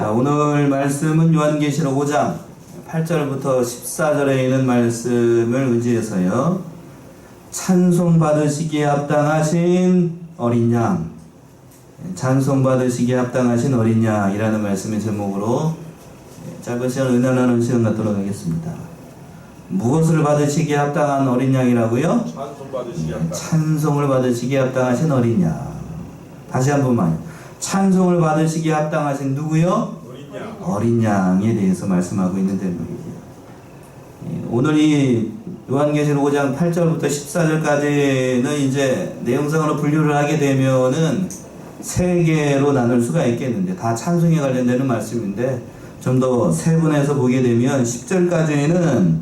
자, 오늘 말씀은 요한계시록 5장 8절부터 14절에 있는 말씀을 의지해서요. 찬송 받으시기에 합당하신 어린 양, 찬송 받으시기에 합당하신 어린 양이라는 말씀의 제목으로 짧은 시간 은혜 나누는 시간 갖도록 하겠습니다. 무엇을 받으시기에 합당한 어린 양이라고요? 찬송 받으시기에 합당한. 찬송을 받으시기에 합당하신 어린 양. 다시 한 번만. 찬송을 받으시기에 합당하신 누구요? 어린 양. 어린 양에 대해서 말씀하고 있는 대목이죠. 오늘 이 요한계시록 5장 8절부터 14절까지는 이제 내용상으로 분류를 하게 되면은 세 개로 나눌 수가 있겠는데, 다 찬송에 관련되는 말씀인데, 좀 더 세분해서 보게 되면 10절까지는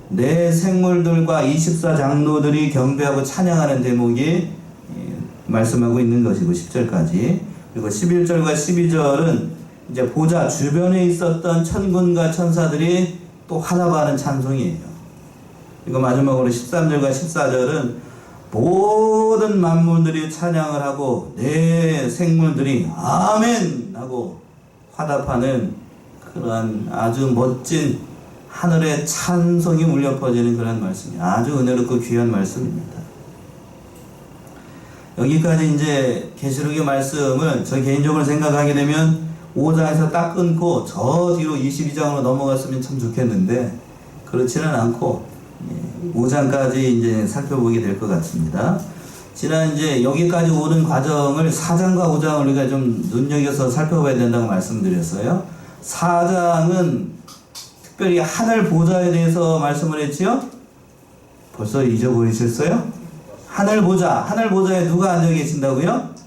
내 생물들과 24장로들이 경배하고 찬양하는 대목이 말씀하고 있는 것이고, 10절까지. 그리고 11절과 12절은 이제 보좌 주변에 있었던 천군과 천사들이 또 화답하는 찬송이에요. 그리고 마지막으로 13절과 14절은 모든 만물들이 찬양을 하고 내 생물들이 아멘 하고 화답하는 그러한 아주 멋진 하늘의 찬송이 울려 퍼지는 그런 말씀이에요. 아주 은혜롭고 귀한 말씀입니다. 여기까지 이제 계시록의 말씀을 저 개인적으로 생각하게 되면 5장에서 딱 끊고 저 뒤로 22장으로 넘어갔으면 참 좋겠는데, 그렇지는 않고 5장까지 이제 살펴보게 될 것 같습니다. 지난 이제 여기까지 오는 과정을 4장과 5장을 우리가 좀 눈여겨서 살펴봐야 된다고 말씀드렸어요. 4장은 특별히 하늘 보좌에 대해서 말씀을 했지요? 벌써 잊어버리셨어요? 하늘 보좌에 누가 앉아 계신다고요?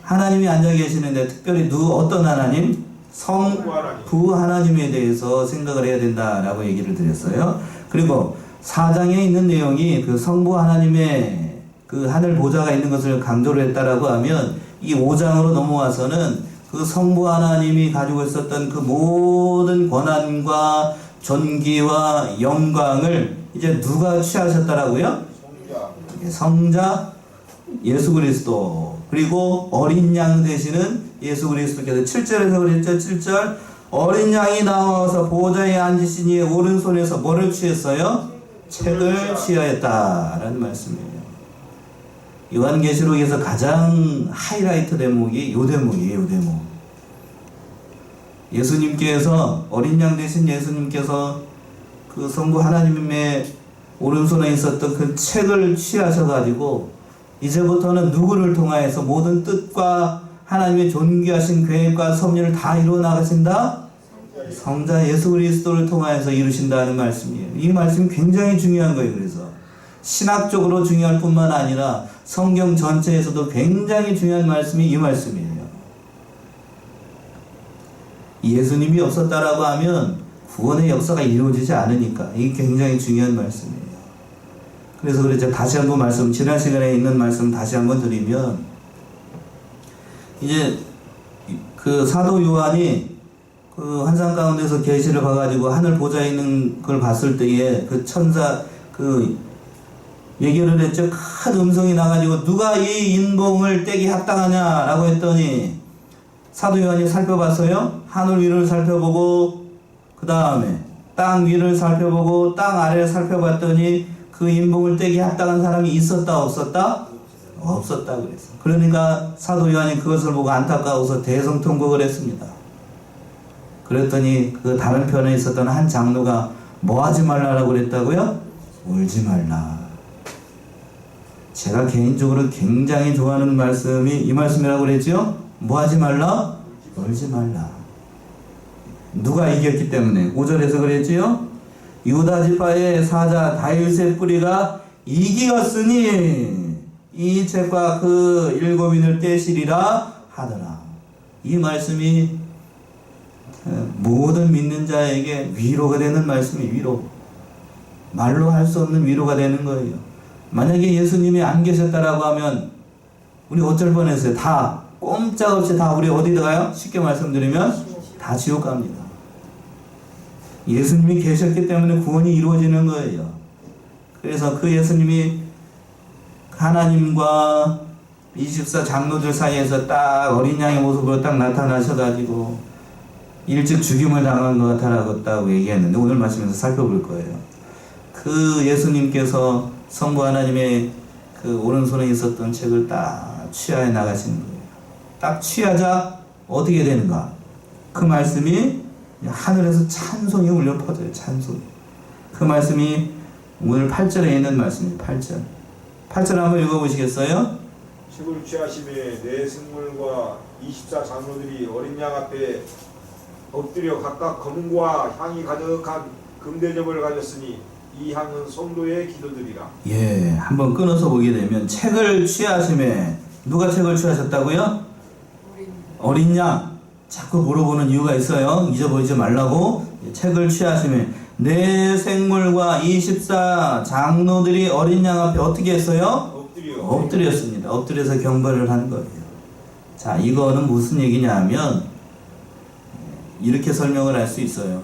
하나님이 앉아 계시는데, 특별히 어떤 하나님? 성부 하나님에 대해서 생각을 해야 된다라고 얘기를 드렸어요. 그리고 4장에 있는 내용이 그 성부 하나님의 그 하늘 보좌가 있는 것을 강조를 했다라고 하면, 이 5장으로 넘어와서는 그 성부 하나님이 가지고 있었던 그 모든 권한과 존귀와 영광을 이제 누가 취하셨다라고요? 성자 예수 그리스도, 그리고 어린 양 되시는 예수 그리스도께서 7절에서 그랬죠. 7절 어린 양이 나와서 보좌에 앉으신 이의 오른손에서 뭐를 취했어요? 책을 취하였다라는 말씀이에요. 요한계시록에서 가장 하이라이트 대목이 요 대목이에요. 요 대목. 예수님께서, 어린 양 되신 예수님께서 그 성부 하나님의 오른손에 있었던 그 책을 취하셔가지고 이제부터는 누구를 통하여서 모든 뜻과 하나님의 존귀하신 계획과 섭리를 다 이루어 나가신다? 성자 예수 그리스도를 통하여서 이루신다는 말씀이에요. 이 말씀이 굉장히 중요한 거예요. 그래서 신학적으로 중요할 뿐만 아니라 성경 전체에서도 굉장히 중요한 말씀이 이 말씀이에요. 예수님이 없었다라고 하면 구원의 역사가 이루어지지 않으니까 이게 굉장히 중요한 말씀이에요. 그래서 그렇죠. 다시 한번 말씀, 지난 시간에 있는 말씀 다시 한번 드리면, 이제 그 사도 요한이 그 환상 가운데서 계시를 봐가지고 하늘 보좌에 있는 걸 봤을 때에 그 천사 그 얘기를 했죠. 큰 음성이 나가지고 누가 이 인봉을 떼기 합당하냐라고 했더니 사도 요한이 살펴봤어요. 하늘 위를 살펴보고 그 다음에 땅 위를 살펴보고 땅 아래를 살펴봤더니 그 인봉을 떼기 합당한 사람이 있었다 없었다? 없었다 그랬어. 그러니까 사도 요한이 그것을 보고 안타까워서 대성통곡을 했습니다. 그랬더니 그 다른 편에 있었던 한 장로가 뭐 하지 말라라고 그랬다고요? 울지 말라. 제가 개인적으로 굉장히 좋아하는 말씀이 이 말씀이라고 그랬죠? 뭐 하지 말라? 울지 말라. 누가 이겼기 때문에 5절에서 그랬지요? 유다 지파의 사자 다윗의 뿌리가 이기었으니 이 책과 그 일곱인을 떼시리라 하더라. 이 말씀이 모든 믿는 자에게 위로가 되는 말씀이 위로. 말로 할 수 없는 위로가 되는 거예요. 만약에 예수님이 안 계셨다라고 하면 우리 어쩔 뻔했어요. 다 꼼짝없이 다 우리 어디 가요? 쉽게 말씀드리면 다 지옥 갑니다. 예수님이 계셨기 때문에 구원이 이루어지는 거예요. 그래서 그 예수님이 하나님과 24장로들 사이에서 딱 어린 양의 모습으로 딱 나타나셔가지고 일찍 죽임을 당한 것 같다고 얘기했는데 오늘 말씀에서 살펴볼 거예요. 그 예수님께서 성부 하나님의 그 오른손에 있었던 책을 딱 취하해 나가시는 거예요. 딱 취하자 어떻게 되는가? 그 말씀이 하늘에서 찬송이 울려 퍼져요. 찬송이. 그 말씀이 오늘 8절에 있는 말씀이에요. 8절. 8절 한번 읽어보시겠어요? 책을 취하심에 네 승물과 24장로들이 어린 양 앞에 엎드려 각각 검은과 향이 가득한 금대접을 가졌으니 이 향은 성도의 기도들이라. 예, 한번 끊어서 보게 되면 책을 취하심에 누가 책을 취하셨다고요? 어린 양. 자꾸 물어보는 이유가 있어요. 잊어버리지 말라고. 책을 취하심에 네 생물과 24장로들이 어린 양 앞에 어떻게 했어요? 엎드렸습니다. 엎드려서 경배를 하는 거예요. 자, 이거는 무슨 얘기냐 하면 이렇게 설명을 할 수 있어요.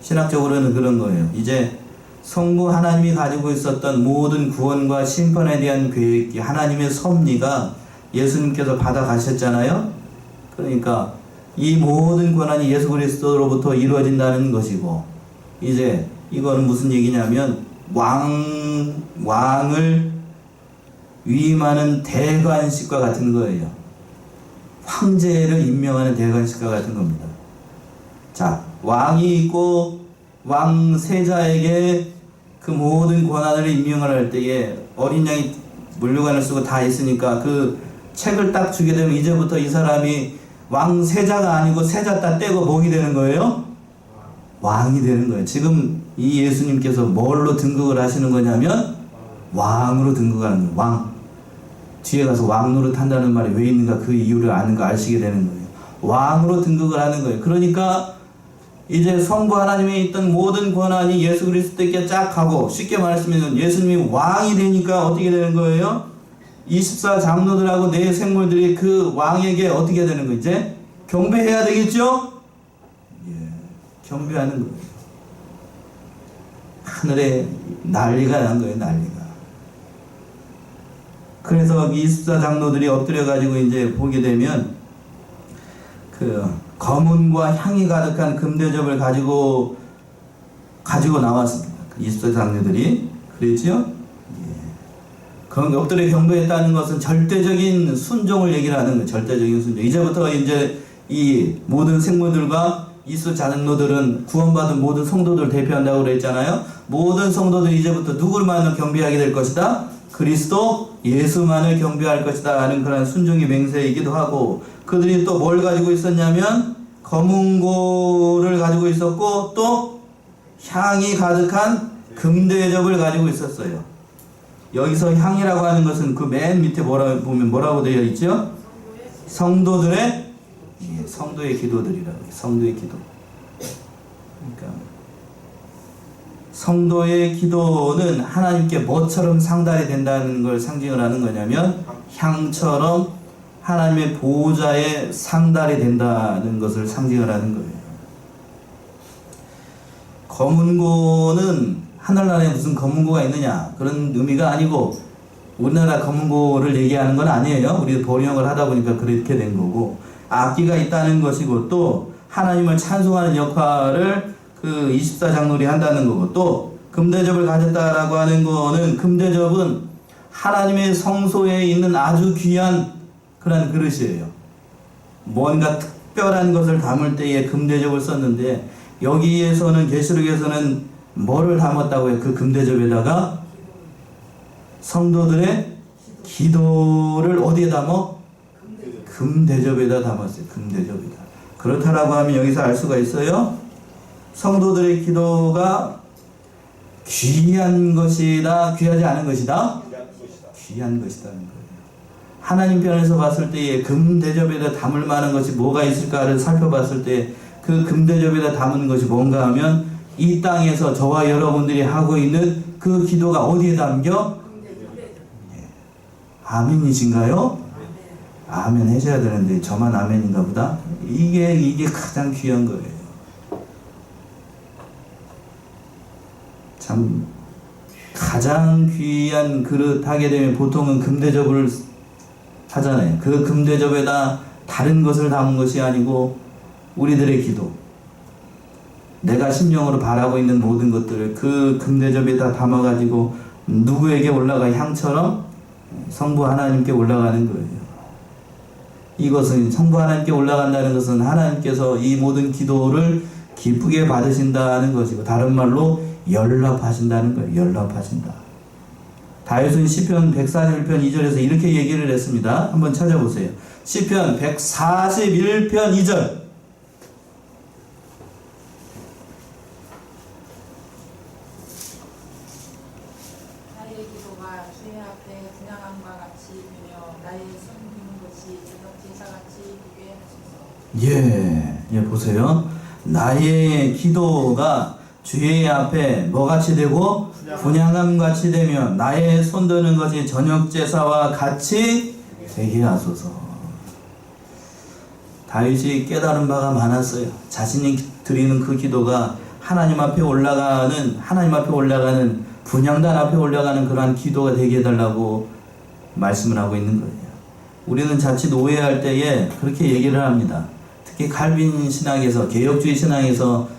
신학적으로는 그런 거예요. 이제 성부 하나님이 가지고 있었던 모든 구원과 심판에 대한 계획이 하나님의 섭리가 예수님께서 받아가셨잖아요. 그러니까 이 모든 권한이 예수 그리스도로부터 이루어진다는 것이고, 이제 이거는 무슨 얘기냐면 왕을 위임하는 대관식과 같은 거예요. 황제를 임명하는 대관식과 같은 겁니다. 자, 왕이 있고 왕세자에게 그 모든 권한을 임명을 할 때에 어린 양이 물류관을 쓰고 다 있으니까 그 책을 딱 주게 되면 이제부터 이 사람이 왕세자가 아니고 세자 딱 떼고 뭐이 되는 거예요? 왕이 되는 거예요. 지금 이 예수님께서 뭘로 등극을 하시는 거냐면 왕으로 등극하는 거예요. 왕. 뒤에 가서 왕 노릇한다는 말이 왜 있는가 그 이유를 아는 거 아시게 되는 거예요. 왕으로 등극을 하는 거예요. 그러니까 이제 성부 하나님에 있던 모든 권한이 예수 그리스도께 쫙 가고, 쉽게 말했으면 예수님이 왕이 되니까 어떻게 되는 거예요? 24장로들하고 네 생물들이 그 왕에게 어떻게 되는 거예요? 이제 경배해야 되겠죠? 예, 경배하는 거예요. 하늘에 난리가 난 거예요. 난리가. 그래서 24장로들이 엎드려가지고 이제 보게 되면 그 검은과 향이 가득한 금대접을 가지고 나왔습니다. 24장로들이. 그랬죠? 예. 엎드려 경배했다는 것은 절대적인 순종을 얘기를 하는 거예요. 절대적인 순종. 이제부터 이제 이 모든 생물들과 24장로들은 구원받은 모든 성도들 대표한다고 그랬잖아요. 모든 성도들이 이제부터 누구만을 경배하게 될 것이다? 그리스도 예수만을 경배할 것이다 하는 그런 순종의 맹세이기도 하고, 그들이 또 뭘 가지고 있었냐면 검은고를 가지고 있었고 또 향이 가득한 금대접을 가지고 있었어요. 여기서 향이라고 하는 것은 그 맨 밑에 보면 뭐라고 되어 있죠? 성도들의 성도의 기도들이라고 해요. 성도의 기도. 그러니까 성도의 기도는 하나님께 뭐처럼 상달이 된다는 걸 상징을 하는 거냐면 향처럼 하나님의 보호자의 상달이 된다는 것을 상징을 하는 거예요. 검은고는 하늘나라에 무슨 검은고가 있느냐 그런 의미가 아니고, 우리나라 검은고를 얘기하는 건 아니에요. 우리 번역을 하다 보니까 그렇게 된 거고, 악기가 있다는 것이고, 또 하나님을 찬송하는 역할을 그 24장로들이 한다는 거고, 또 금대접을 가졌다라고 하는 거는, 금대접은 하나님의 성소에 있는 아주 귀한 그런 그릇이에요. 뭔가 특별한 것을 담을 때에 금대접을 썼는데, 여기에서는 계시록에서는 뭐를 담았다고 해요? 그 금대접에다가 성도들의 기도를 어디에 담어? 금대접에다 담았어요. 금대접에다. 그렇다라고 하면 여기서 알 수가 있어요. 성도들의 기도가 귀한 것이다, 귀하지 않은 것이다? 귀한 것이다는 거예요. 하나님 편에서 봤을 때에 금대접에다 담을 만한 것이 뭐가 있을까를 살펴봤을 때 그 금대접에다 담은 것이 뭔가 하면 이 땅에서 저와 여러분들이 하고 있는 그 기도가 어디에 담겨? 네. 아멘이신가요? 아멘 해줘야 되는데 저만 아멘인가 보다? 이게 가장 귀한 거예요. 참 가장 귀한 그릇 하게 되면 보통은 금대접을 하잖아요. 그 금대접에다 다른 것을 담은 것이 아니고 우리들의 기도, 내가 심령으로 바라고 있는 모든 것들을 그 금대접에다 담아가지고 누구에게 올라가? 향처럼 성부 하나님께 올라가는 거예요. 이것은 성부 하나님께 올라간다는 것은 하나님께서 이 모든 기도를 기쁘게 받으신다는 것이고, 다른 말로 연락하신다는 거예요. 연락하신다. 다윗은 시편 141편 2절에서 이렇게 얘기를 했습니다. 한번 찾아보세요. 시편 141편 2절. 나의 기도가 주의 앞에 분향함과 같이 되며 나의 손 드는 것이 저녁 제사같이 되게 하소서. 예, 보세요. 나의 기도가 주의 앞에 뭐같이 되고 분향함같이 되며 나의 손드는 것이 저녁 제사와 같이 되게 하소서. 다윗이 깨달은 바가 많았어요. 자신이 드리는 그 기도가 하나님 앞에 올라가는 분향단 앞에 올라가는 그러한 기도가 되게 해달라고 말씀을 하고 있는 거예요. 우리는 자칫 오해할 때에 그렇게 얘기를 합니다. 특히 칼빈 신학에서, 개혁주의 신학에서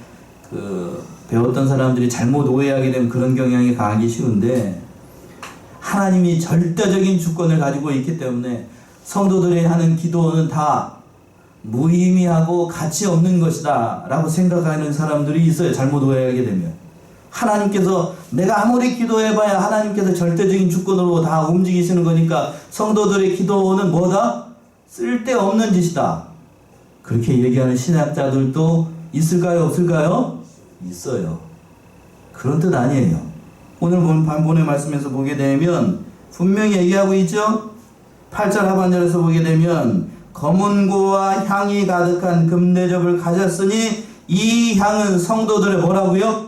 배웠던 사람들이 잘못 오해하게 되면 그런 경향이 강하기 쉬운데, 하나님이 절대적인 주권을 가지고 있기 때문에 성도들이 하는 기도는 다 무의미하고 가치 없는 것이다 라고 생각하는 사람들이 있어요. 잘못 오해하게 되면. 하나님께서, 내가 아무리 기도해봐야 하나님께서 절대적인 주권으로 다 움직이시는 거니까 성도들의 기도는 뭐다? 쓸데없는 짓이다. 그렇게 얘기하는 신학자들도 있을까요? 없을까요? 있어요. 그런 뜻 아니에요. 오늘 본의 말씀에서 보게 되면 분명히 얘기하고 있죠. 8절 하반절에서 보게 되면 검은고와 향이 가득한 금대접을 가졌으니 이 향은 성도들의 뭐라고요?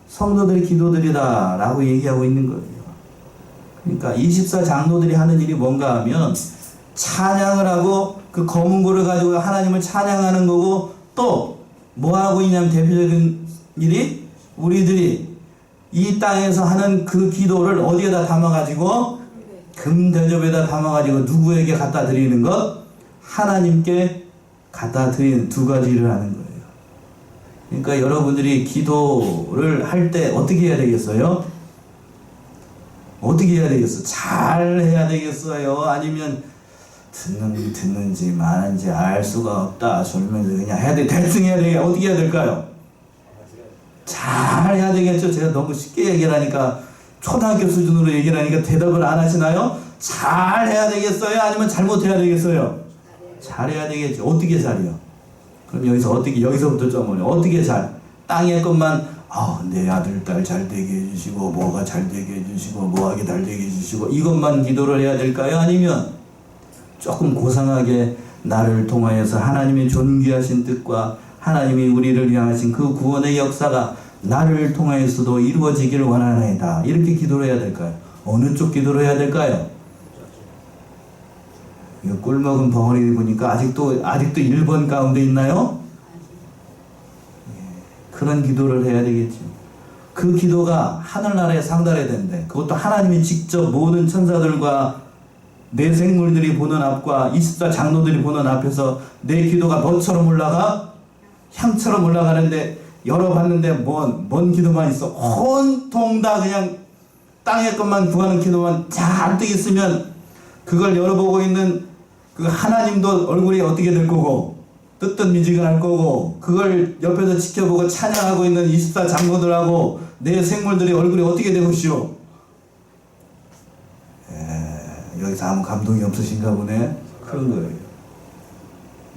성도들의 기도들이다 라고 얘기하고 있는 거예요. 그러니까 24장로들이 하는 일이 뭔가 하면 찬양을 하고 그 검은고를 가지고 하나님을 찬양하는 거고, 또 뭐 하고 있냐면 대표적인 일이 우리들이 이 땅에서 하는 그 기도를 어디에다 담아가지고 금대접에다 담아가지고 누구에게 갖다 드리는 것? 하나님께 갖다 드리는 두 가지 일을 하는 거예요. 그러니까 여러분들이 기도를 할 때 어떻게 해야 되겠어요? 어떻게 해야 되겠어요? 잘 해야 되겠어요? 아니면 듣는지 마는지 알 수가 없다 졸면서 그냥 해야 돼, 대충 해야 되게 어떻게 해야 될까요? 잘 해야 되겠죠. 제가 너무 쉽게 얘기를 하니까, 초등학교 수준으로 얘기를 하니까 대답을 안 하시나요? 잘 해야 되겠어요? 아니면 잘못해야 되겠어요? 잘 해야 되겠죠. 어떻게 잘해요? 그럼 여기서부터 좀 어떻게 잘? 땅의 것만 내 아들 딸 잘 되게 해주시고 뭐가 잘 되게 해주시고 뭐하게 잘 되게 해주시고 이것만 기도를 해야 될까요? 아니면 조금 고상하게 나를 통하여서 하나님의 존귀하신 뜻과 하나님이 우리를 향하신 그 구원의 역사가 나를 통하여서도 이루어지기를 원하나이다, 이렇게 기도를 해야 될까요? 어느 쪽 기도를 해야 될까요? 이거 꿀먹은 벙어리 보니까 아직도 1번 가운데 있나요? 그런 기도를 해야 되겠죠. 그 기도가 하늘나라에 상달해야 되는데, 그것도 하나님이 직접 모든 천사들과 내 생물들이 보는 앞과 24장로들이 보는 앞에서 내 기도가 뭐처럼 올라가? 향처럼 올라가는데, 열어봤는데 뭔 기도만 있어. 온통 다 그냥 땅의 것만 구하는 기도만 잔뜩 있으면, 그걸 열어보고 있는 그 하나님도 얼굴이 어떻게 될 거고 뜨뜻미지근할 거고, 그걸 옆에서 지켜보고 찬양하고 있는 24장로들하고 내 생물들의 얼굴이 어떻게 되고시오? 여기서 아무 감동이 없으신가 보네. 그런 거예요.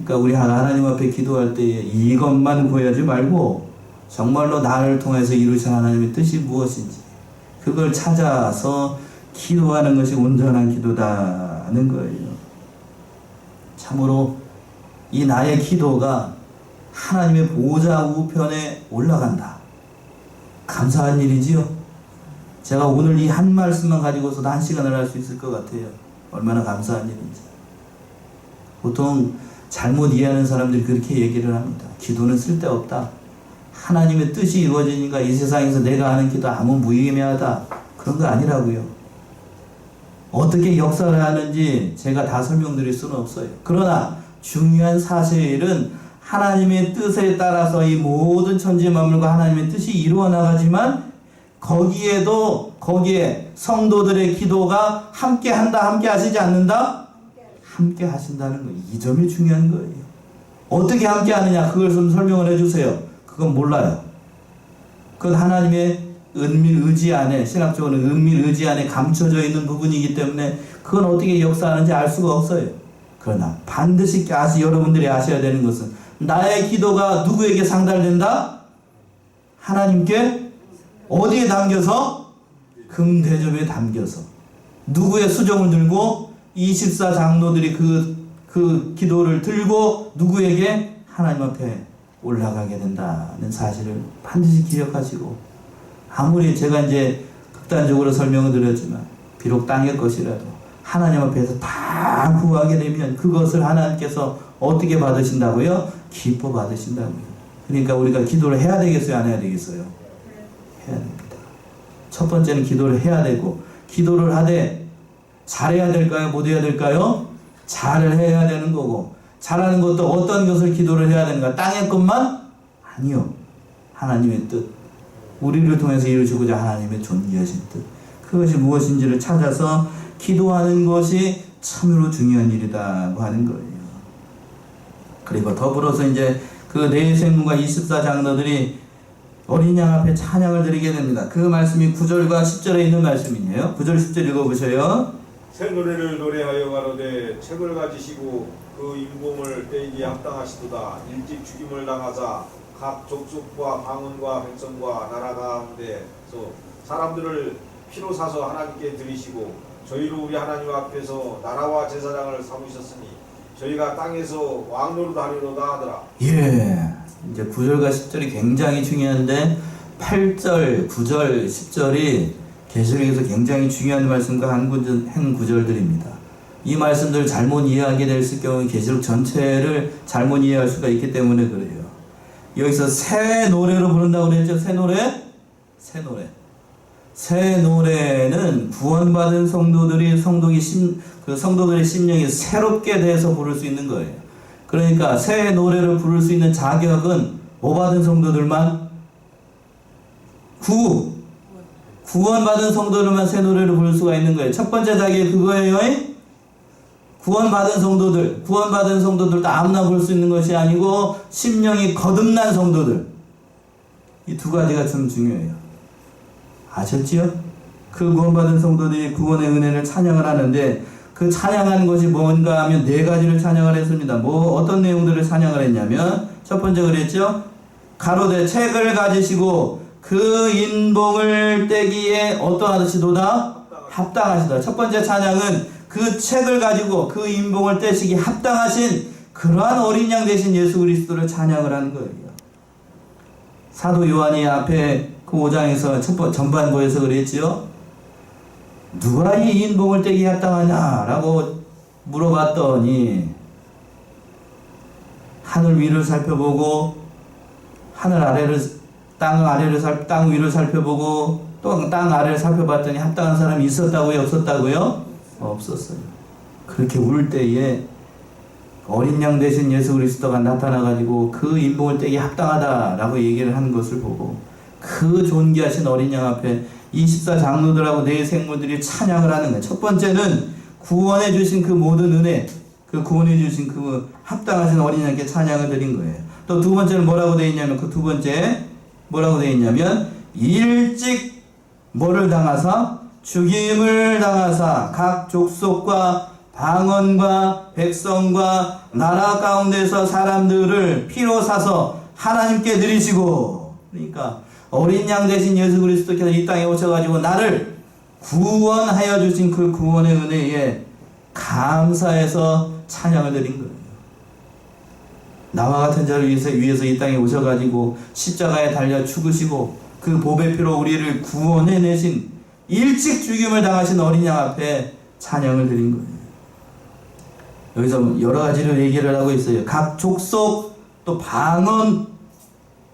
그러니까 우리 하나님 앞에 기도할 때 이것만 구해야지 말고 정말로 나를 통해서 이루신 하나님의 뜻이 무엇인지 그걸 찾아서 기도하는 것이 온전한 기도다는 거예요. 참으로 이 나의 기도가 하나님의 보좌 우편에 올라간다. 감사한 일이지요. 제가 오늘 이 한 말씀만 가지고서도 1시간을 할 수 있을 것 같아요. 얼마나 감사한 일인지. 보통 잘못 이해하는 사람들이 그렇게 얘기를 합니다. 기도는 쓸데없다. 하나님의 뜻이 이루어지니까 이 세상에서 내가 하는 기도 아무 무의미하다. 그런 거 아니라고요. 어떻게 역사를 하는지 제가 다 설명드릴 수는 없어요. 그러나 중요한 사실은 하나님의 뜻에 따라서 이 모든 천지 만물과 하나님의 뜻이 이루어 나가지만 거기에 성도들의 기도가 함께 한다, 함께 하시지 않는다? 함께 하신다는 거예요. 이 점이 중요한 거예요. 어떻게 함께 하느냐, 그걸 좀 설명을 해주세요. 그건 몰라요. 그건 하나님의 은밀 의지 안에, 신학적으로는 은밀 의지 안에 감춰져 있는 부분이기 때문에 그건 어떻게 역사하는지 알 수가 없어요. 그러나 반드시 여러분들이 아셔야 되는 것은 나의 기도가 누구에게 상달된다? 하나님께. 어디에 담겨서? 금대접에 담겨서. 누구의 수종을 들고? 24 장로들이 그 기도를 들고 누구에게? 하나님 앞에 올라가게 된다는 사실을 반드시 기억하시고, 아무리 제가 이제 극단적으로 설명을 드렸지만 비록 땅의 것이라도 하나님 앞에서 다 구하게 되면 그것을 하나님께서 어떻게 받으신다고요? 기뻐 받으신다고요. 그러니까 우리가 기도를 해야 되겠어요? 안 해야 되겠어요? 해야 됩니다. 첫 번째는 기도를 해야 되고, 기도를 하되 잘해야 될까요? 못 해야 될까요? 잘을 해야 되는 거고, 잘하는 것도 어떤 것을 기도를 해야 되는가? 땅의 것만? 아니요. 하나님의 뜻, 우리를 통해서 이루시고자 하나님의 존귀하신 뜻, 그것이 무엇인지를 찾아서 기도하는 것이 참으로 중요한 일이라고 하는 거예요. 그리고 더불어서 이제 그 내생문과 24 장로들이 어린 양 앞에 찬양을 드리게 됩니다. 그 말씀이 9절과 10절에 있는 말씀이에요. 9절 10절 읽어보세요. 새 노래를 노래하여 가로되 책을 가지시고 그 인봉을 떼기에 합당하시도다. 일찍 죽임을 당하사 각 족속과 방언과 백성과 나라 가운데서 사람들을 피로 사서 하나님께 드리시고 저희로 우리 하나님 앞에서 나라와 제사장을 삼으셨으니 저희가 땅에서 왕노릇 하리로다 하더라. 예, 이제 9절과 10절이 굉장히 중요한데 8절, 9절, 10절이 계시록에서 굉장히 중요한 말씀과 한 구절들입니다. 이 말씀들을 잘못 이해하게 됐을 경우 계시록 전체를 잘못 이해할 수가 있기 때문에 그래요. 여기서 새 노래로 부른다고 그랬죠? 새 노래? 새 노래. 새 노래는 구원받은 성도들의 심령이 새롭게 돼서 부를 수 있는 거예요. 그러니까 새 노래를 부를 수 있는 자격은 뭐 받은 성도들만? 구원받은 성도들만 새 노래를 부를 수가 있는 거예요. 첫 번째 자격이 그거예요. 구원받은 성도들도 아무나 부를 수 있는 것이 아니고 심령이 거듭난 성도들, 이 두 가지가 좀 중요해요. 아셨지요? 그 구원받은 성도들이 구원의 은혜를 찬양을 하는데 그 찬양하는 것이 뭔가 하면 네 가지를 찬양을 했습니다. 어떤 내용들을 찬양을 했냐면 첫 번째 그랬죠? 가로되 책을 가지시고 그 인봉을 떼기에 어떠하시도다? 합당하시다. 첫 번째 찬양은 그 책을 가지고 그 인봉을 떼시기 합당하신 그러한 어린 양 되신 예수 그리스도를 찬양을 하는 거예요. 사도 요한이 앞에 그 5장에서 전반부에서 그랬지요. 누가 이 인봉을 떼기에 합당하냐라고 물어봤더니 하늘 위를 살펴보고 땅 위를 살펴보고 또 땅 아래를 살펴봤더니 합당한 사람이 있었다고요? 없었다고요? 없었어요. 그렇게 울 때에 어린 양 되신 예수 그리스도가 나타나가지고 그 인봉을 떼기 합당하다라고 얘기를 하는 것을 보고 그 존귀하신 어린 양 앞에 24 장로들하고 네 생물들이 찬양을 하는 거예요. 첫 번째는 구원해 주신 그 모든 은혜, 그 구원해 주신 그 합당하신 어린 양께 찬양을 드린 거예요. 또 두 번째는 뭐라고 되어 있냐면 그 두 번째 뭐라고 되어 있냐면 일찍 뭐를 당하사? 죽임을 당하사 각 족속과 방언과 백성과 나라 가운데서 사람들을 피로 사서 하나님께 드리시고, 그러니까 어린 양 대신 예수 그리스도께서 이 땅에 오셔가지고 나를 구원하여 주신 그 구원의 은혜에 감사해서 찬양을 드린 거예요. 나와 같은 자를 위해서 이 땅에 오셔가지고 십자가에 달려 죽으시고 그 보배 피로 우리를 구원해내신, 일찍 죽임을 당하신 어린 양 앞에 찬양을 드린 거예요. 여기서 여러 가지를 얘기를 하고 있어요. 각 족속, 또 방언,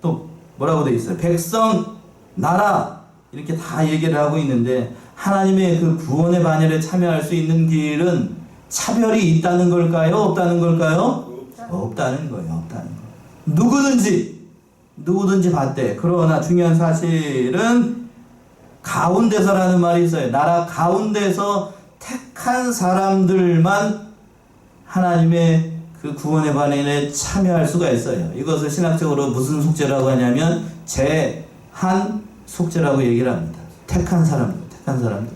또 뭐라고 되어 있어요? 백성, 나라, 이렇게 다 얘기를 하고 있는데 하나님의 그 구원의 반열에 참여할 수 있는 길은 차별이 있다는 걸까요? 없다는 걸까요? 없다는 거예요. 없다는 거. 누구든지 봤대. 그러나 중요한 사실은 가운데서라는 말이 있어요. 나라 가운데서 택한 사람들만 하나님의 그 구원의 반응에 참여할 수가 있어요. 이것을 신학적으로 무슨 속죄라고 하냐면 제한 속죄라고 얘기를 합니다. 택한 사람들.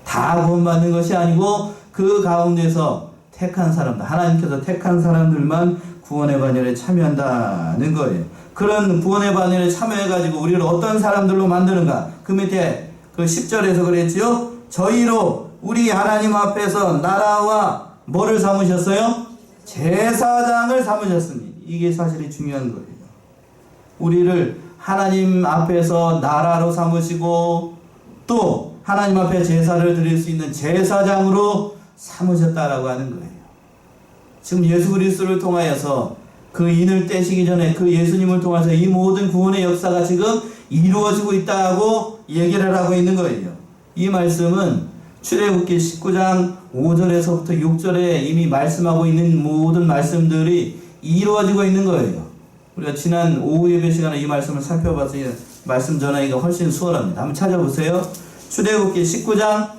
다 구원받는 것이 아니고 그 가운데서 택한 사람들, 하나님께서 택한 사람들만 구원의 반열에 참여한다는 거예요. 그런 구원의 반열에 참여해가지고 우리를 어떤 사람들로 만드는가? 그 밑에 그 10절에서 그랬지요? 저희로 우리 하나님 앞에서 나라와 뭐를 삼으셨어요? 제사장을 삼으셨으니. 이게 사실이 중요한 거예요. 우리를 하나님 앞에서 나라로 삼으시고 또 하나님 앞에 제사를 드릴 수 있는 제사장으로 삼으셨다라고 하는 거예요. 지금 예수 그리스도를 통하여서 그 인을 떼시기 전에 그 예수님을 통해서 이 모든 구원의 역사가 지금 이루어지고 있다고 얘기를 하고 있는 거예요. 이 말씀은 출애굽기 19장 5절에서부터 6절에 이미 말씀하고 있는 모든 말씀들이 이루어지고 있는 거예요. 우리가 지난 오후 예배 시간에 이 말씀을 살펴봤어요. 말씀 전하기가 훨씬 수월합니다. 한번 찾아보세요. 출애굽기 19장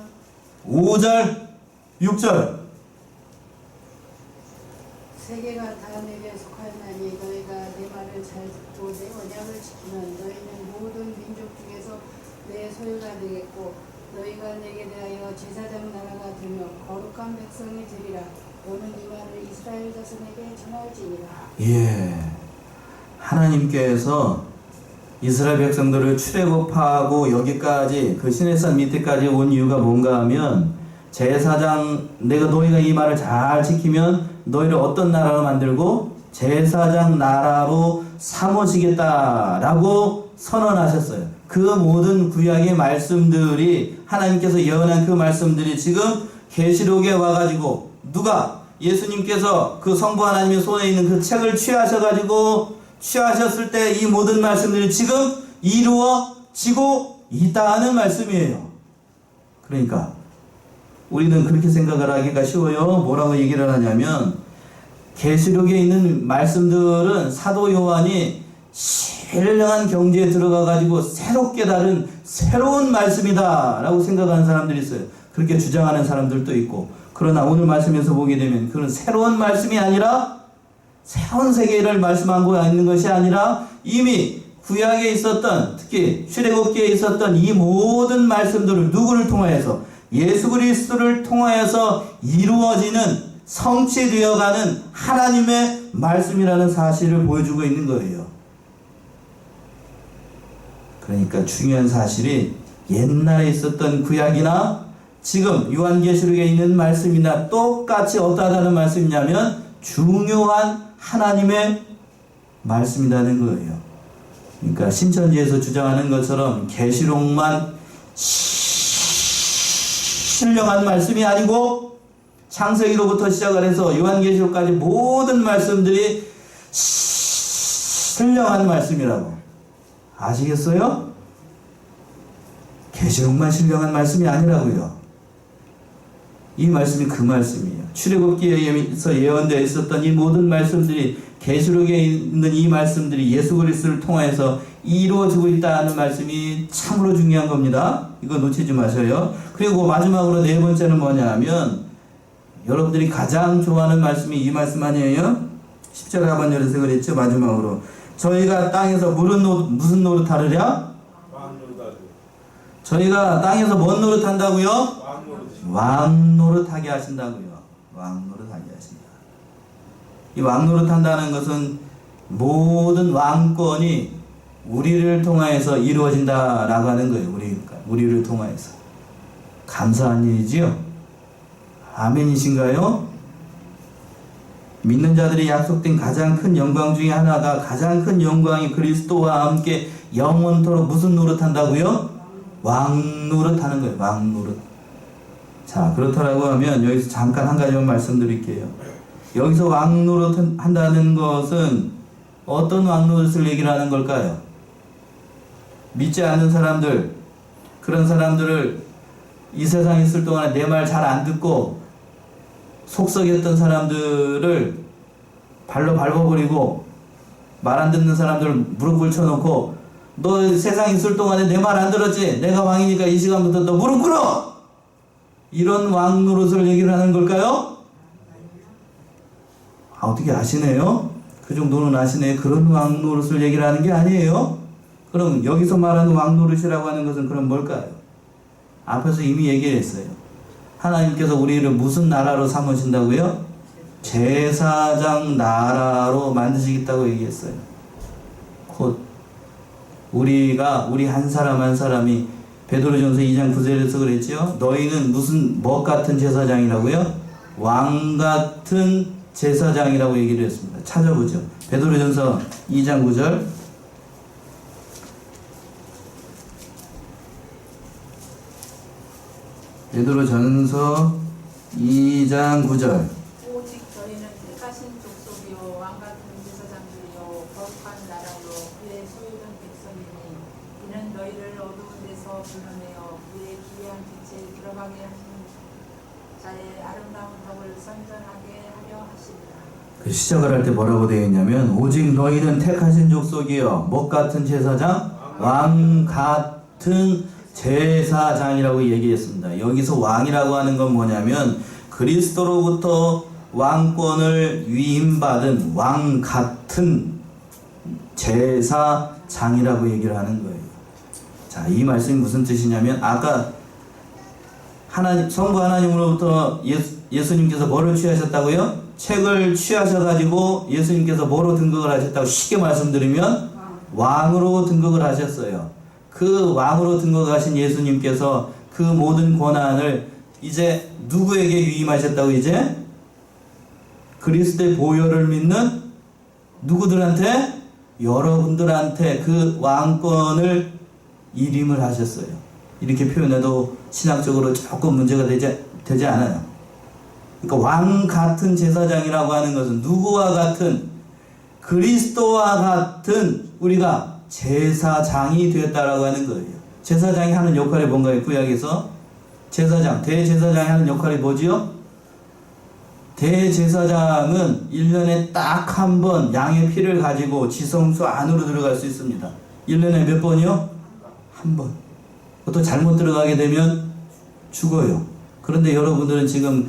5절 6절. 세계가 다 내게 속하나니 너희가 내 말을 잘 듣고 내 언약을 지키면 너희는 모든 민족 중에서 내 소유가 되겠고 너희가 내게 대하여 제사장 나라가 되며 거룩한 백성이 되리라. 너는 이 말을 이스라엘 자손에게 전할지니라. 예, 하나님께서 이스라엘 백성들을 출애굽하고 여기까지 그 시내산 밑에까지 온 이유가 뭔가 하면 제사장, 너희가 이 말을 잘 지키면 너희를 어떤 나라로 만들고 제사장 나라로 삼으시겠다라고 선언하셨어요. 그 모든 구약의 말씀들이 하나님께서 예언한 그 말씀들이 지금 계시록에 와가지고 누가 예수님께서 그 성부 하나님의 손에 있는 그 책을 취하셨을 때 이 모든 말씀들이 지금 이루어지고 있다는 말씀이에요. 그러니까 우리는 그렇게 생각을 하기가 쉬워요. 뭐라고 얘기를 하냐면 계시록에 있는 말씀들은 사도 요한이 신령한 경지에 들어가 가지고 새롭게 다른 새로운 말씀이다 라고 생각하는 사람들이 있어요. 그렇게 주장하는 사람들도 있고, 그러나 오늘 말씀에서 보게 되면 그런 새로운 말씀이 아니라 새로운 세계를 말씀하고 있는 것이 아니라 이미 구약에 있었던, 특히 출애굽기에 있었던 이 모든 말씀들을 누구를 통하여서? 예수 그리스도를 통하여서 이루어지는, 성취되어가는 하나님의 말씀이라는 사실을 보여주고 있는 거예요. 그러니까 중요한 사실이 옛날에 있었던 구약이나 지금 요한계시록에 있는 말씀이나 똑같이 어떠하다는 말씀이냐면 중요한 하나님의 말씀이라는 거예요. 그러니까 신천지에서 주장하는 것처럼 계시록만 신령한 말씀이 아니고 창세기로부터 시작을 해서 요한계시록까지 모든 말씀들이 신령한 말씀이라고. 아시겠어요? 계시록만 신령한 말씀이 아니라고요. 이 말씀이 그 말씀이에요. 출애굽기에서 예언되어 있었던 이 모든 말씀들이, 계시록에 있는 이 말씀들이 예수 그리스도를 통해서 이루어지고 있다는 말씀이 참으로 중요한 겁니다. 이거 놓치지 마셔요. 그리고 마지막으로 네 번째는 뭐냐 하면, 여러분들이 가장 좋아하는 말씀이 이 말씀 아니에요? 10절 하반절에서 그랬죠. 마지막으로 저희가 땅에서 무슨 노릇 하느랴? 저희가 땅에서 뭔 노릇 한다고요? 왕노릇 하게 하신다고요. 왕노릇 하게 하신다. 이 왕노릇 한다는 것은 모든 왕권이 우리를 통하여서 이루어진다라고 하는 거예요. 우리를 통하여서. 감사한 일이지요. 아멘이신가요? 믿는 자들이 약속된 가장 큰 영광 중에 하나가, 가장 큰 영광이 그리스도와 함께 영원토록 무슨 노릇 한다고요? 왕노릇 하는 거예요. 왕노릇. 자, 그렇다라고 하면 여기서 잠깐 한 가지만 말씀드릴게요. 여기서 왕노릇 한다는 것은 어떤 왕노릇을 얘기를 하는 걸까요? 믿지 않는 사람들, 그런 사람들을 이 세상에 있을 동안에 내 말 잘 안 듣고 속썩였던 사람들을 발로 밟아버리고 말 안 듣는 사람들 무릎을 쳐놓고 너 세상 있을 동안에 내 말 안 들었지? 내가 왕이니까 이 시간부터 너 무릎 꿇어! 이런 왕 노릇을 얘기를 하는 걸까요? 아, 어떻게 아시네요? 그 정도는 아시네요. 그런 왕 노릇을 얘기를 하는 게 아니에요. 그럼 여기서 말하는 왕 노릇이라고 하는 것은 그럼 뭘까요? 앞에서 이미 얘기를 했어요. 하나님께서 우리를 무슨 나라로 삼으신다고요? 제사장 나라로 만드시겠다고 얘기했어요. 곧 우리가 우리 한 사람 한 사람이 베드로전서 2장 9절에서 그랬죠. 너희는 무슨 뭐 같은 제사장이라고요? 왕 같은 제사장이라고 얘기를 했습니다. 찾아보죠. 베드로전서 2장 9절. 베드로전서 2장 9절. 오직 저희는 택하신 족속이요 왕 같은 제사장들이요 거룩한 나라요 그의 소유된 백성이니 이는 너희를 어두운 데서 불러내어 그의 기이한 빛에 들어가게 하신 자의 아름다운 덕을 선전하게 하려 하시리라. 그 시작을 할 때 뭐라고 되어 있냐면 오직 너희는 택하신 족속이요 목 같은 제사장 왕 같은 제사장이라고 얘기했습니다. 여기서 왕이라고 하는 건 뭐냐면 그리스도로부터 왕권을 위임받은 왕 같은 제사장이라고 얘기를 하는 거예요. 자, 이 말씀이 무슨 뜻이냐면 아까 성부 하나님으로부터 예수님께서 뭐를 취하셨다고요? 책을 취하셔가지고 예수님께서 뭐로 등극을 하셨다고 쉽게 말씀드리면 왕으로 등극을 하셨어요. 그 왕으로 등극하신 예수님께서 그 모든 권한을 이제 누구에게 위임하셨다고? 이제 그리스도의 보혈을 믿는 누구들한테? 여러분들한테 그 왕권을 일임을 하셨어요. 이렇게 표현해도 신학적으로 조금 문제가 되지 않아요. 그러니까 왕 같은 제사장이라고 하는 것은 누구와 같은? 그리스도와 같은 우리가 제사장이 되었다라고 하는 거예요. 제사장이 하는 역할이 뭔가요? 구약에서 제사장, 대제사장이 하는 역할이 뭐지요? 대제사장은 1년에 딱 한 번 양의 피를 가지고 지성소 안으로 들어갈 수 있습니다. 1년에 몇 번이요? 한 번. 또 잘못 들어가게 되면 죽어요. 그런데 여러분들은 지금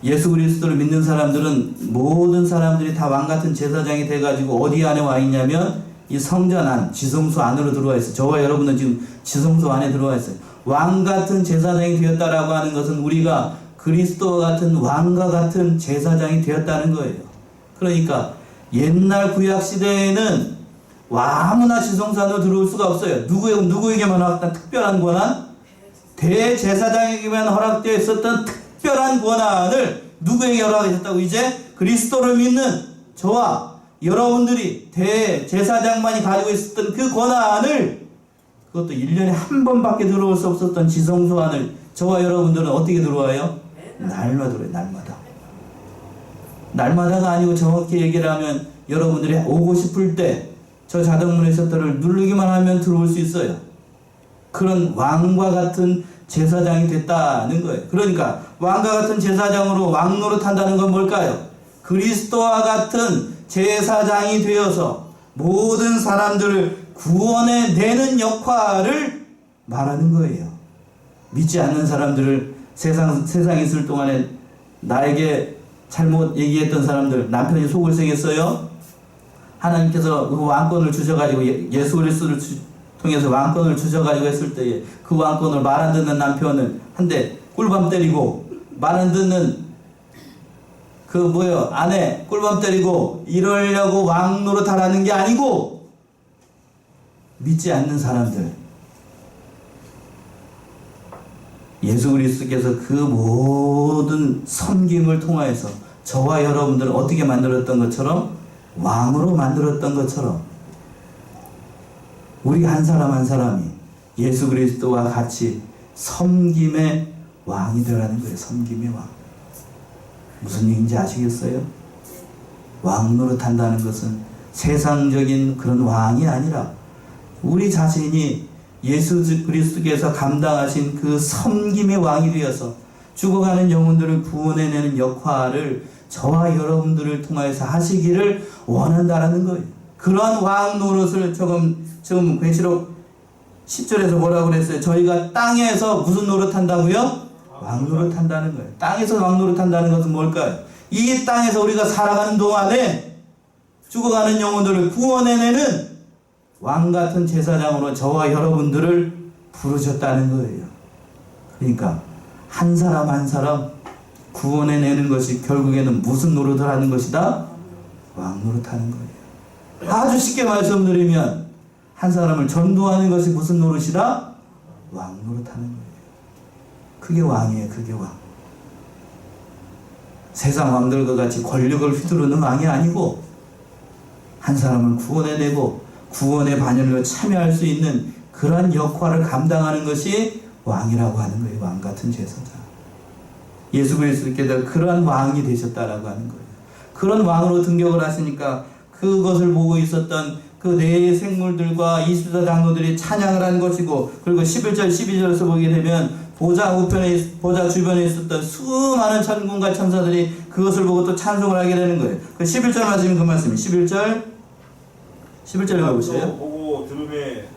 예수 그리스도를 믿는 사람들은 모든 사람들이 다 왕같은 제사장이 돼가지고 어디 안에 와 있냐면 이 성전 안, 지성소 안으로 들어와 있어요. 저와 여러분은 지금 지성소 안에 들어와 있어요. 왕같은 제사장이 되었다라고 하는 것은 우리가 그리스도와 같은 왕과 같은 제사장이 되었다는 거예요. 그러니까 옛날 구약 시대에는 아무나 지성소 안으로 들어올 수가 없어요. 누구에게만 허락된 특별한 권한? 대제사장에게만 허락되어 있었던 특별한 권한을 누구에게 허락하셨다고? 이제 그리스도를 믿는 저와 여러분들이 대제사장만이 가지고 있었던 그 권한을, 그것도 1년에 한 번밖에 들어올 수 없었던 지성소 안을 저와 여러분들은 어떻게 들어와요? 날마다 들어와요. 날마다가 아니고 정확히 얘기를 하면 여러분들이 오고 싶을 때 저 자동문의 셔터를 누르기만 하면 들어올 수 있어요. 그런 왕과 같은 제사장이 됐다는 거예요. 그러니까 왕과 같은 제사장으로 왕 노릇한다는 건 뭘까요? 그리스도와 같은 제사장이 되어서 모든 사람들을 구원해 내는 역할을 말하는 거예요. 믿지 않는 사람들을 세상에 있을 동안에 나에게 잘못 얘기했던 사람들, 남편이 속을 새겼어요? 하나님께서 그 왕권을 주셔가지고 예수 그리스도를 통해서 왕권을 주셔가지고 했을 때에 그 왕권을 말 안 듣는 남편을 한 대 꿀밤 때리고, 말 안 듣는 아내 꿀밤 때리고 이러려고 왕 노릇하라는 게 아니고, 믿지 않는 사람들, 예수 그리스도께서 그 모든 섬김을 통하여서 저와 여러분들을 어떻게 만들었던 것처럼, 왕으로 만들었던 것처럼 우리 한 사람 한 사람이 예수 그리스도와 같이 섬김의 왕이 되라는 거예요. 섬김의 왕. 무슨 얘기인지 아시겠어요? 왕 노릇한다는 것은 세상적인 그런 왕이 아니라 우리 자신이 예수 그리스도께서 감당하신 그 섬김의 왕이 되어서 죽어가는 영혼들을 구원해내는 역할을 저와 여러분들을 통하여서 하시기를 원한다라는 거예요. 그런 왕 노릇을 지금 계시록 10절에서 뭐라고 그랬어요? 저희가 땅에서 무슨 노릇한다고요? 왕 노릇한다는 거예요. 땅에서 왕 노릇한다는 것은 뭘까요? 이 땅에서 우리가 살아가는 동안에 죽어가는 영혼들을 구원해내는 왕 같은 제사장으로 저와 여러분들을 부르셨다는 거예요. 그러니까 한 사람 한 사람 구원해내는 것이 결국에는 무슨 노릇을 하는 것이다? 왕 노릇하는 거예요. 아주 쉽게 말씀드리면 한 사람을 전도하는 것이 무슨 노릇이다? 왕 노릇하는 거예요. 그게 왕이에요. 그게 왕. 세상 왕들과 같이 권력을 휘두르는 왕이 아니고 한 사람을 구원해내고 구원의 반열로 참여할 수 있는 그러한 역할을 감당하는 것이 왕이라고 하는 거예요. 왕 같은 제사장. 예수 그리스도께서 그러한 왕이 되셨다라고 하는 거예요. 그런 왕으로 등극을 하시니까 그것을 보고 있었던 그 네 생물들과 24 장로들이 찬양을 한 것이고, 그리고 11절 12절에서 보게 되면 보좌 주변에 있었던 수많은 천군과 천사들이 그것을 보고 또 찬송을 하게 되는 거예요. 그 11절 말씀이 그 말씀이에요. 11절 읽어보세요. 보고 들음에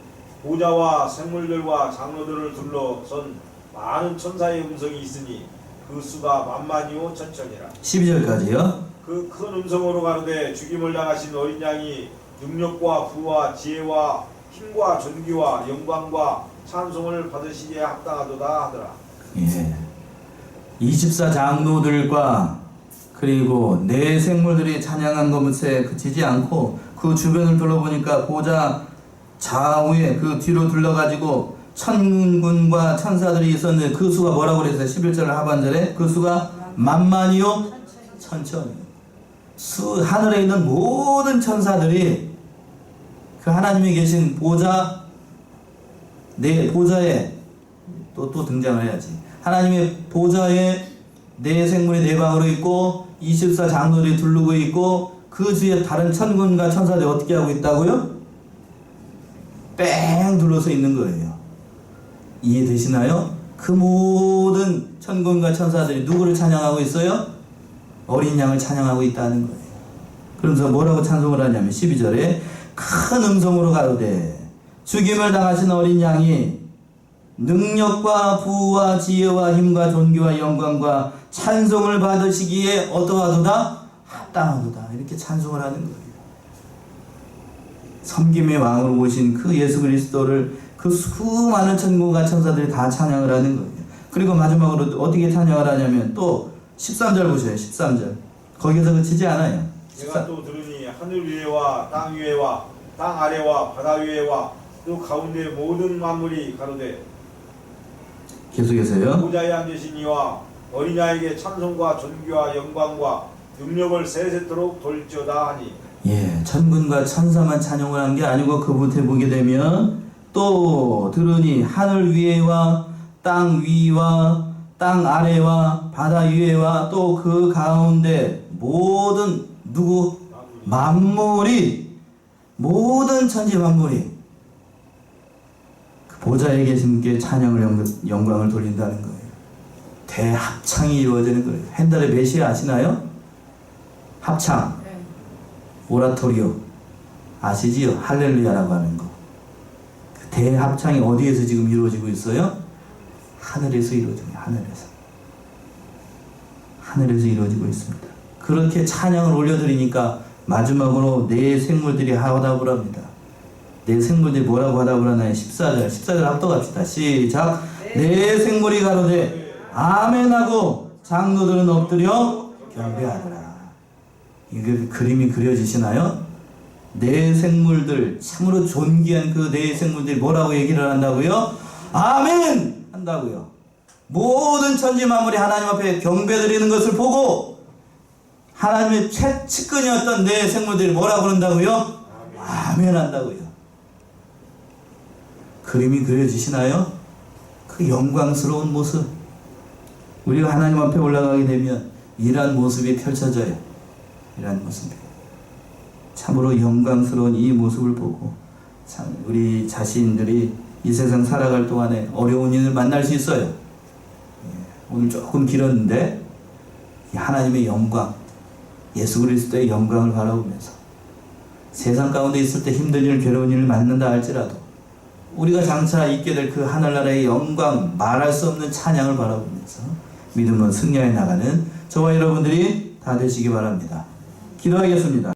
보좌와 생물들과 장로들을 둘러선 많은 천사의 음성이 있으니 그 수가 만만이요 천천이라. 12절까지요. 그 큰 음성으로 가로되 죽임을 당하신 어린 양이 능력과 부와 지혜와 힘과 존귀와 영광과 찬송을 받으시기에 합당하도다 하더라. 예. 24 장로들과 그리고 네 생물들이 찬양한 것에 그치지 않고 그 주변을 둘러보니까 보좌 좌우에 그 뒤로 둘러가지고 천군과 천사들이 있었는데 그 수가 뭐라고 그랬어요? 11절 하반절에 그 수가 만만이요 천천히. 하늘에 있는 모든 천사들이 그 하나님이 계신 보좌 보좌에 또 등장을 해야지. 하나님의 보좌에 네 생물이 네 방으로 있고 24 장로들이 두르고 있고 그 주위에 다른 천군과 천사들이 어떻게 하고 있다고요? 뺑 둘러서 있는 거예요. 이해되시나요? 그 모든 천군과 천사들이 누구를 찬양하고 있어요? 어린 양을 찬양하고 있다는 거예요. 그러면서 뭐라고 찬송을 하냐면 12절에 큰 음성으로 가로되 죽임을 당하신 어린 양이 능력과 부와 지혜와 힘과 존귀와 영광과 찬송을 받으시기에 어떠하도다? 합당하도다. 이렇게 찬송을 하는 거예요. 섬김의 왕으로 오신 그 예수 그리스도를 그 수많은 천군과 천사들이 다 찬양을 하는 거예요. 그리고 마지막으로 어떻게 찬양을 하냐면 또 13절 보세요. 13절. 거기서 그치지 않아요. 내가 또 들으니 하늘 위에와 땅 위에와 땅 아래와 바다 위에와 또 가운데 모든 만물이 가로되 계속해서요. 보좌에 앉으신 이와 어린 양에게 찬송과 존귀와 영광과 능력을 세세토록 돌지어다 하니. 예, 천군과 천사만 찬양을 한 게 아니고 그 밑에 보게 되면 또 들으니 하늘 위에와 땅 위와 땅 아래와 바다 위에와 또 그 가운데 모든 만물이 모든 천지 만물이 그 보좌에 계신 분께 찬양을 영광을 돌린다는 거예요. 대합창이 이루어지는 거예요. 헨델의 메시아 아시나요? 합창, 오라토리오 아시지요? 할렐루야라고 하는 거. 그 대합창이 어디에서 지금 이루어지고 있어요? 하늘에서 이루어져요. 하늘에서 이루어지고 있습니다. 그렇게 찬양을 올려드리니까 마지막으로 네 생물들이 화답을 합니다. 네 생물들이 뭐라고 화답을 하나요? 14절 합독합시다. 시작. 네 생물이 가로되 아멘하고 장로들은 엎드려 경배하더라. 이게 그림이 그려지시나요? 네 생물들, 참으로 존귀한 그 네 생물들이 뭐라고 얘기를 한다고요? 아멘! 한다고요. 모든 천지 만물이 하나님 앞에 경배드리는 것을 보고 하나님의 측근이었던 네 생물들이 뭐라고 그런다고요? 아멘 한다고요. 그림이 그려지시나요? 그 영광스러운 모습. 우리가 하나님 앞에 올라가게 되면 이러한 모습이 펼쳐져요. 이러한 모습이. 참으로 영광스러운 이 모습을 보고 참 우리 자신들이 이 세상 살아갈 동안에 어려운 일을 만날 수 있어요. 오늘 조금 길었는데 하나님의 영광, 예수 그리스도의 영광을 바라보면서 세상 가운데 있을 때 힘든 일, 괴로운 일을 만난다 할지라도 우리가 장차 있게 될 그 하늘나라의 영광, 말할 수 없는 찬양을 바라보면서 믿음으로 승리해 나가는 저와 여러분들이 다 되시기 바랍니다. 기도하겠습니다.